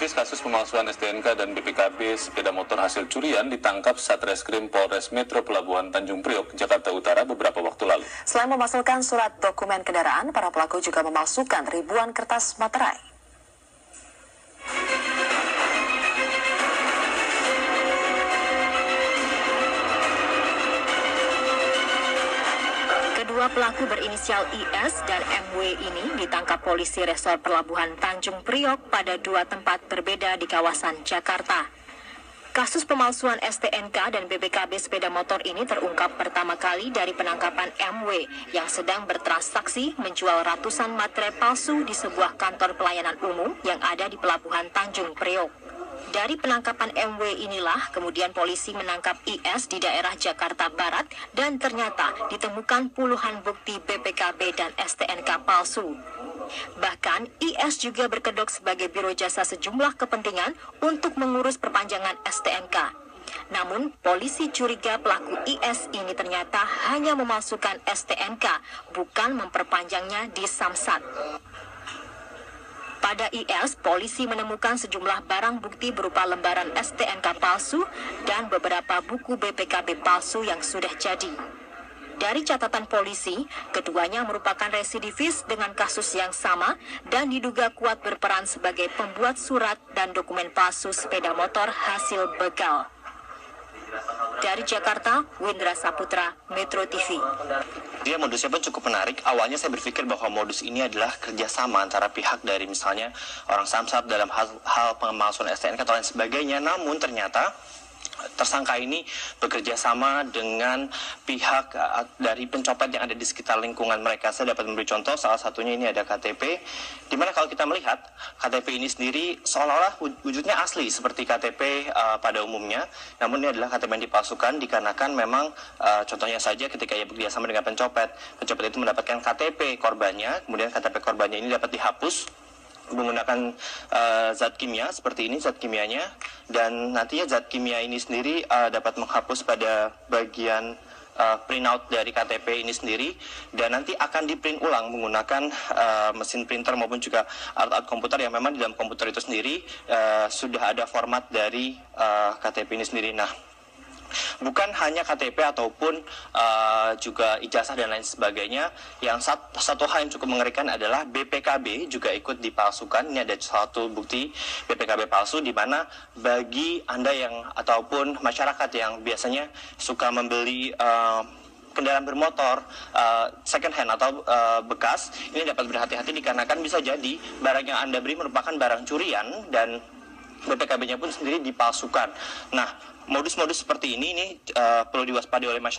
Residivis kasus pemalsuan STNK dan BPKB sepeda motor hasil curian ditangkap Satreskrim Polres Metro Pelabuhan Tanjung Priok, Jakarta Utara beberapa waktu lalu. Selain memasukkan surat dokumen kendaraan, para pelaku juga memasukkan ribuan kertas materai. Kedua pelaku berinisial IS dan MW ini ditangkap polisi Resor Pelabuhan Tanjung Priok pada dua tempat berbeda di kawasan Jakarta. Kasus pemalsuan STNK dan BPKB sepeda motor ini terungkap pertama kali dari penangkapan MW yang sedang bertransaksi menjual ratusan materai palsu di sebuah kantor pelayanan umum yang ada di Pelabuhan Tanjung Priok. Dari penangkapan MW inilah kemudian polisi menangkap IS di daerah Jakarta Barat dan ternyata ditemukan puluhan bukti BPKB dan STNK palsu. Bahkan IS juga berkedok sebagai biro jasa sejumlah kepentingan untuk mengurus perpanjangan STNK. Namun polisi curiga pelaku IS ini ternyata hanya memalsukan STNK, bukan memperpanjangnya di Samsat. Pada IS, polisi menemukan sejumlah barang bukti berupa lembaran STNK palsu dan beberapa buku BPKB palsu yang sudah jadi. Dari catatan polisi, keduanya merupakan residivis dengan kasus yang sama dan diduga kuat berperan sebagai pembuat surat dan dokumen palsu sepeda motor hasil begal. Dari Jakarta, Windra Saputra, Metro TV. Dia modusnya pun cukup menarik. Awalnya saya berpikir bahwa modus ini adalah kerjasama antara pihak dari misalnya orang Samsat dalam hal pemalsuan STNK atau lain sebagainya. Namun ternyata tersangka ini bekerja sama dengan pihak dari pencopet yang ada di sekitar lingkungan mereka. Saya dapat memberi contoh, salah satunya ini ada KTP, di mana kalau kita melihat KTP ini sendiri seolah-olah wujudnya asli seperti KTP pada umumnya, namun ini adalah KTP yang dipalsukan dikarenakan memang contohnya saja ketika ia bekerja sama dengan pencopet itu mendapatkan KTP korbannya, kemudian KTP korbannya ini dapat dihapus menggunakan zat kimia seperti ini, zat kimianya, dan nantinya zat kimia ini sendiri dapat menghapus pada bagian printout dari KTP ini sendiri, dan nanti akan diprint ulang menggunakan mesin printer maupun juga alat-alat komputer yang memang di dalam komputer itu sendiri sudah ada format dari KTP ini sendiri. Nah, bukan hanya KTP ataupun juga ijazah dan lain sebagainya. Yang satu hal yang cukup mengerikan adalah BPKB juga ikut dipalsukan. Ini ada satu bukti BPKB palsu, di mana bagi Anda yang ataupun masyarakat yang biasanya suka membeli kendaraan bermotor second hand atau bekas, ini dapat berhati-hati dikarenakan bisa jadi barang yang Anda beli merupakan barang curian dan BPKB-nya pun sendiri dipalsukan. Nah, modus-modus seperti ini perlu diwaspadai oleh masyarakat.